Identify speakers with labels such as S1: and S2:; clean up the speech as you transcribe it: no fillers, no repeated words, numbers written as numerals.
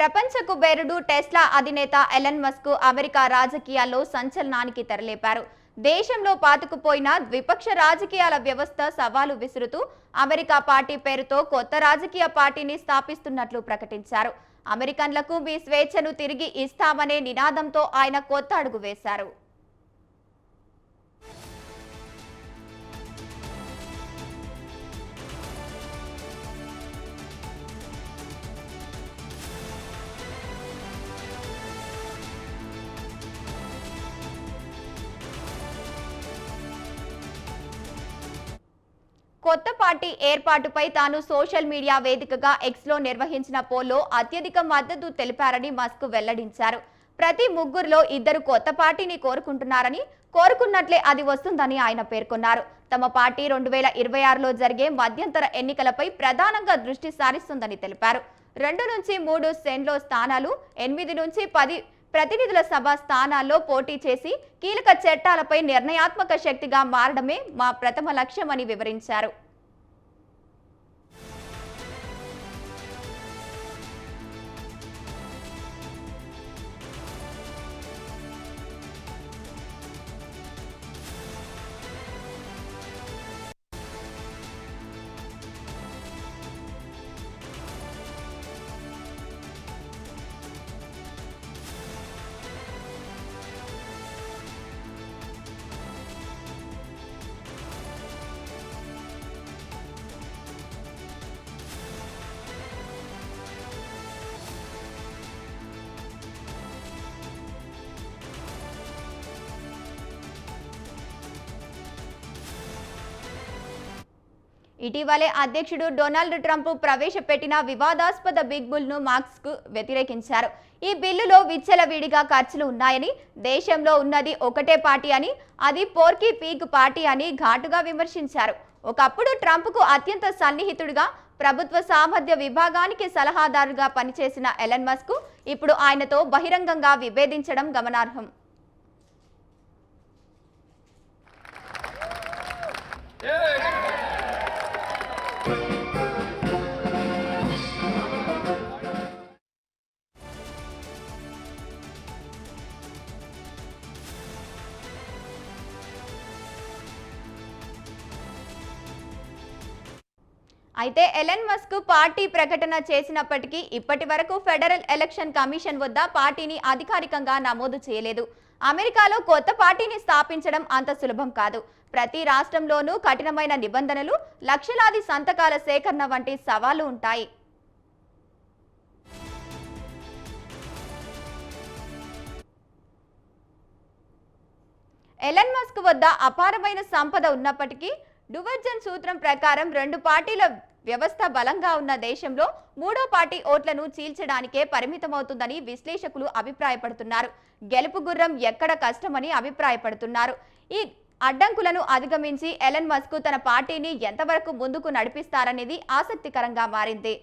S1: ప్రపంచ కుబేరుడు టెస్లా అధినేత ఎలన్ మస్క్ అమెరికా రాజకీయాల్లో సంచలనానికి తెరలేపారు. దేశంలో పాతుకుపోయిన ద్విపక్ష రాజకీయాల వ్యవస్థ సవాలు విసురుతూ అమెరికా పార్టీ పేరుతో కొత్త రాజకీయ పార్టీని స్థాపిస్తున్నట్లు ప్రకటించారు. అమెరికన్లకు మీ స్వేచ్ఛను తిరిగి ఇస్తామనే నినాదంతో ఆయన కొత్త అడుగు వేశారు. కొత్త పార్టీ ఏర్పాటుపై తాను సోషల్ మీడియా వేదికగా ఎక్స్లో నిర్వహించిన పోల్లో అత్యధిక మద్దతు తెలిపారని మస్క్ వెల్లడించారు. ప్రతి ముగ్గురులో ఇద్దరు కొత్త పార్టీని కోరుకుంటున్నారని, కోరుకున్నట్లే అది వస్తుందని ఆయన పేర్కొన్నారు. తమ పార్టీ 2026లో జరిగే మధ్యంతర ఎన్నికలపై ప్రధానంగా దృష్టి సారిస్తుందని తెలిపారు. 2 నుంచి 3 సెనెట్లో స్థానాలు, 8 నుంచి 10 ప్రతినిధుల సభ స్థానాల్లో పోటీ చేసి కీలక చట్టాలపై నిర్ణయాత్మక శక్తిగా మారడమే మా ప్రథమ లక్ష్యమని వివరించారు. ఇటీవలే అధ్యక్షుడు డొనాల్డ్ ట్రంప్ ప్రవేశపెట్టిన వివాదాస్పద బిగ్ బిల్ను మస్క్ వ్యతిరేకించారు. ఈ బిల్లులో విచ్చలవిడిగా ఖర్చులు ఉన్నాయని, దేశంలో ఉన్నది ఒకటే పార్టీ అని, అది పోర్కీ పీగ్ పార్టీ అని ఘాటుగా విమర్శించారు. ఒకప్పుడు ట్రంప్కు అత్యంత సన్నిహితుడిగా, ప్రభుత్వ సామర్థ్య విభాగానికి సలహాదారుగా పనిచేసిన ఎలన్ మస్క్ ఇప్పుడు ఆయనతో బహిరంగంగా విభేదించడం గమనార్హం. అయితే ఎలన్ మస్క్ పార్టీ ప్రకటన చేసినప్పటికీ ఇప్పటి వరకు ఫెడరల్ ఎలక్షన్ కమిషన్ వద్ద పార్టీని అధికారికంగా నమోదు చేయలేదు. అమెరికాలో కొత్త పార్టీని స్థాపించడం అంత సులభం కాదు. ప్రతి రాష్ట్రంలోనూ కఠినమైన నిబంధనలు, లక్షలాది సంతకాల సేకరణ వంటి సవాళ్లు ఉంటాయి. ఎలన్ మస్క్ వద్ద అపారమైన సంపద ఉన్నప్పటికీ డువర్జన్ సూత్రం ప్రకారం 2 పార్టీల వ్యవస్థ బలంగా ఉన్న దేశంలో మూడో పార్టీ ఓట్లను చీల్చడానికే పరిమితమవుతుందని విశ్లేషకులు అభిప్రాయపడుతున్నారు. గెలుపు గుర్రం ఎక్కడ కష్టమని అభిప్రాయపడుతున్నారు. ఈ అడ్డంకులను అధిగమించి ఎలన్ మస్క్ తన పార్టీని ఎంతవరకు ముందుకు నడిపిస్తారనేది ఆసక్తికరంగా మారింది.